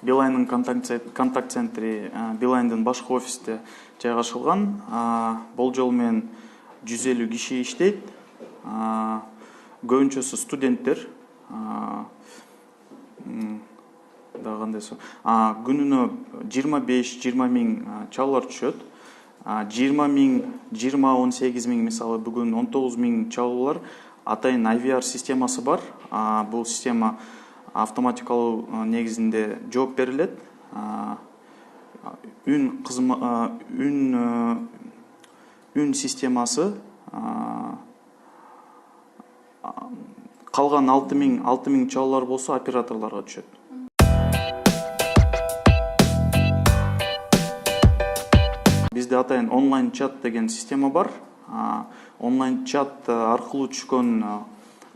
Билайндын контакт центри Билайндын башкы офисте жайгашылган. Болжол менен 150 киши иштейт. Көбүнчөсү студенттер. Да кандай күнүнө 25-20 миң чалуулар түшөт. 20 миң, 20-18 миң, мисалы бүгүн 19 миң чалуулар. Атайын IVR системасы бар. Бул система автоматикалуу негизинде жооп берилет. Үн системасы калган 6 миң чалуулар болсо операторлорго түшөт. Бизде атайын онлайн чат деген система бар. Онлайн чат аркылуу түшкөн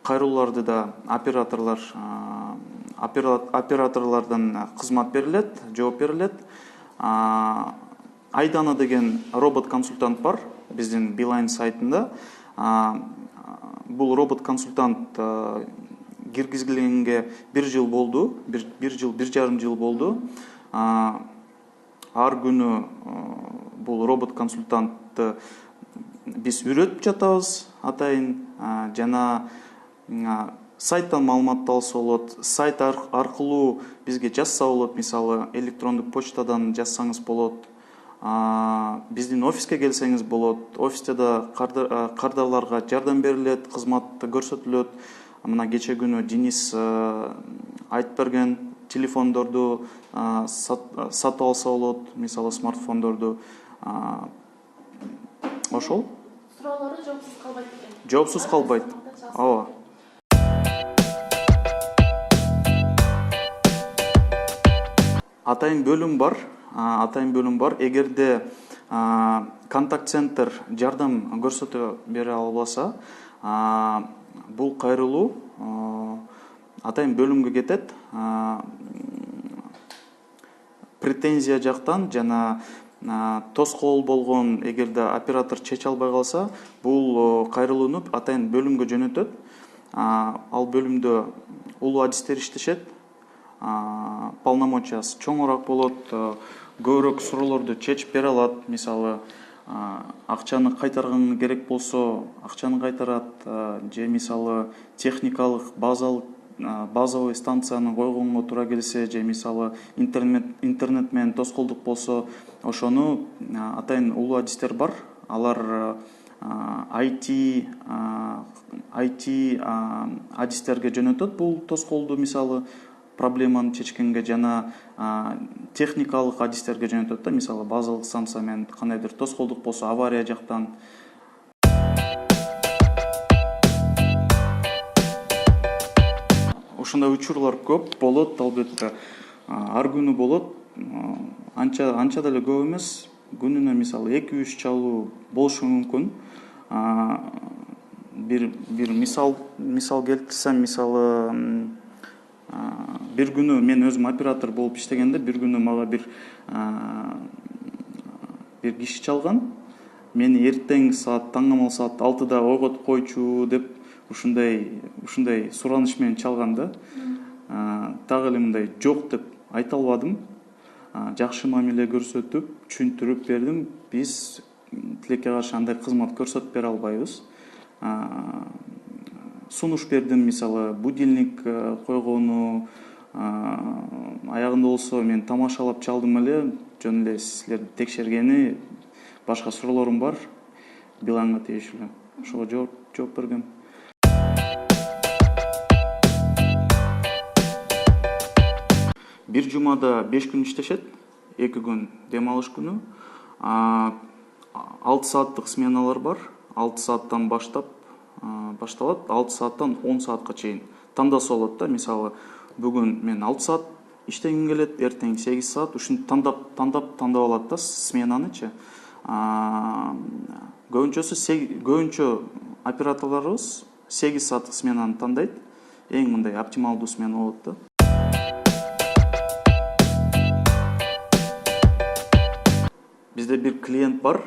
кайрылууларды да операторлордон кызмат берилет, жооп берилет. Айдана деген робот консультант бар биздин Билайн сайтында. Бул робот консультант киргизилгенге 1 жыл болду, 1,5 жыл болду. Ар күнү бул робот консультантты биз үйрөтүп жатабыз атайын. Жана сайттан маалымат алса болот, сайт аркылуу бизге жазса болот, мисалы электрондук почтадан жазсаңыз болот. Биздин офиске келсеңиз болот. Офисте да кардарларга жардам берилет, кызмат көрсөтүлөт. Мына кече күнү Денис айтып берген телефондорду сатып алса болот, мисалы смартфондорду. Ошол суроолору жоопсуз калбайт экен. Жоопсуз калбайт. Ооба. Атайын бөлүм бар. Эгерде контакт центр жардам көрсөтө бере албаса, бул кайрылуу атайын бөлүмгө кетет. Претензия жактан жана тоскоол болгон, эгерде оператор чече албай калса, бул кайрылууну атайын бөлүмгө жөнөтөт. Ал бөлүмдө улуу адистер иштешет. Полномочиясы чоңураак болот, көбүрөөк суроолорду чечип бере алат. Мисалы, акчаны кайтарган керек болсо, акчаны кайтарат, же мисалы техникалык базовый станцияны койгонго туура келсе, же мисалы интернет менен тоскоолдук болсо, ошону атайын улуу адистер бар. Алар IT адистерге жөнөтөт бул тоскоолду, мисалы проблеманы чечкенге, жана техникалык адистерге жөнөтөт да, мисалы базалык станция менен кандайдыр тоскоолдук болсо, авария жактан. Ушундай учурлар көп болот, албетте. Ар күнү болот. Анча деле көп эмес. Күнүнө мисалы 2-3 чалуу болушу мүмкүн. Бир мисал келтирсем, мисалы бир күнү мен өзүм оператор болуп иштегенде, бир күнү мага бир киши чалган. Мени эртең таңамал саат 6-да ойготуп койчу деп ушундай сураныш менен чалган да. Так эле мындай жок деп айта албадым. Жакшы мамиле көрсөтүп, түшүндүрүп бердим. Биз тилекке каршы андай кызмат көрсөтүп бере албайбыз. Сунуш бердим, мисалы будильник койгону. Аягында болсо мен тамашалап чалдым эле, жөн эле силерди текшергени, башка суроолорум бар Билайнга тийиштүү. Ошого жооп бергем. Бир жумада 5 күн иштешет, 2 күн дем алыш күнү. 6 сааттык сменалар бар. 6 сааттан башталат, 6 сааттан 10 саатка чейин тандаса болот да. Мисалы, бүгүн мен 6 саат иштегим келет, эртең 8 саат, ушинтип тандап алат да сменанычы. Көбүнчө операторлорубуз 8 сааттык сменаны тандайт. Эң мындай оптималдуу смена болот да. Бизде бир клиент бар.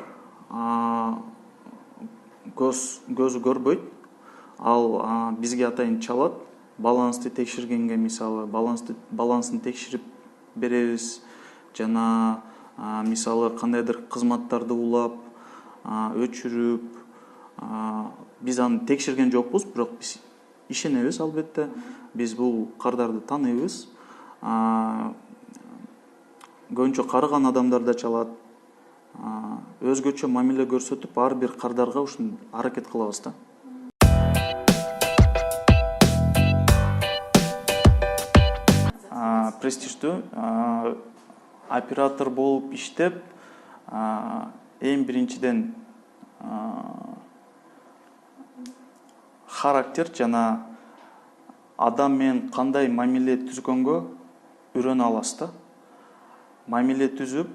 Көзү көрбөйт. Ал бизге атайын чалат. Балансты текширгенге, мисалы балансын текширип беребиз жана мисалы кандайдыр кызматтарды улап өчүрүп биз аны текшерген жокпуз, бирок биз ишенебиз албетте. Биз бул кардарды тааныйбыз. Көбүнчө карыган адамдар да чалат. Өзгөчө мамиле көрсөтүп ар бир кардарга ушуну аракет кылабыз да. Престиждүү оператор болуп иштеп, эң биринчиден характер жана адам менен кандай мамиле түзгөнгө үйрөнө аласыз да. Мамиле түзүп,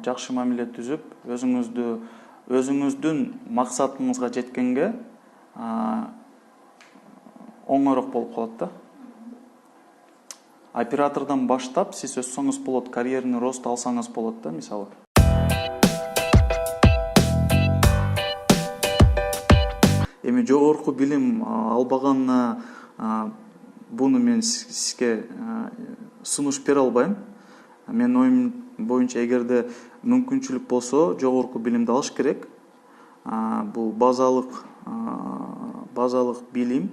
жакшы мамиле түзүп, өзүңүздүн максатыңызга жеткенге оңойрок болуп калат да. Оператордон баштап сиз өссөңүз болот, карьерный рост алсаңыз болот да, мисалы. Эми жогорку билим албаганына буну мен сизге сунуш бере албайм. Менин оюм боюнча, эгерде мүмкүнчүлүк болсо, жогорку билимди алыш керек. Бул базалык билим,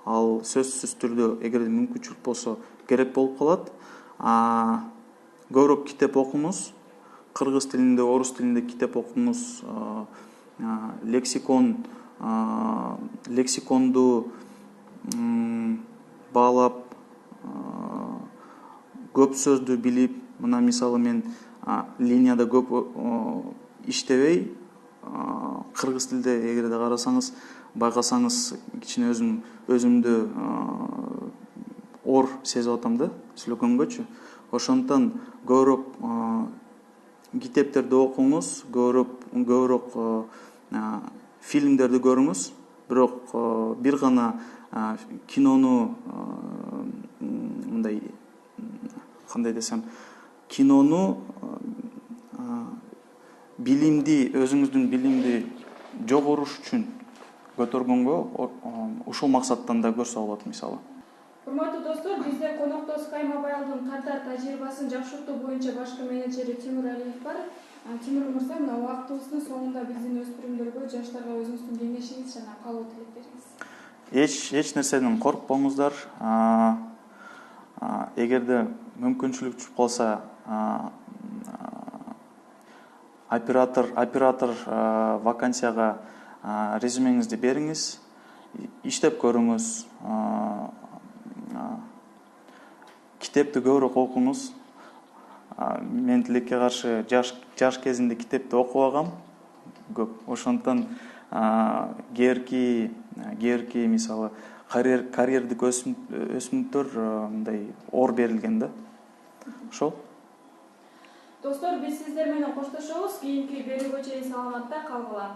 ал сөзсүз түрдө эгерде мүмкүнчүлүк болсо керек болуп калат. Көбүрөөк китеп окуңуз, кыргыз тилинде, орус тилинде китеп окуңуз, лексиконду баалап, көп сөздү билип, мына мисалы мен линияда көп иштебей, кыргыз тилде эгерде карасаңыз, байкасаңыз, кичине өзүмдү ор сезип атам да, сүйлөгөнгөчү. Ошондон көбүрөөк китептерди окуңуз, көбүрөөк фильмдерди көрүңүз. Бирок бир гана кинону, мындай кандай десем, кинону өзүңүздүн билимди жогоруш үчүн көтөргөнгө ушул максаттан да көрсө болот, мисалы. Урматтуу достор, бизде конокто Sky Mobile'дын кардар тажрыйбасын жакшыртуу боюнча башкы менеджери Тимур Алиев бар. Тимур мырза, мына убактыбыздын соңунда биздин өспүрүмдөргө, жаштарга өзүңүздүн кеңешиңиз жана каалоо тилектериңиз. Эч нерседен коркпоңуздар. Эгерде мүмкүнчүлүк түшүп калса, оператор вакансияга резюмеңизди бериңиз, иштеп көрүңүз, китепти көбүрөөк окуңуз. Мен тилекке каршы жаш кезимде китепти окубагам көп. Ошондон кээрки мисалы карьердик өсүмдүктөр мындай ор берилген да. Ошол. Достор, биз сиздер менен коштошобуз. Кийинки берүүгө чейин саламатта калгыла.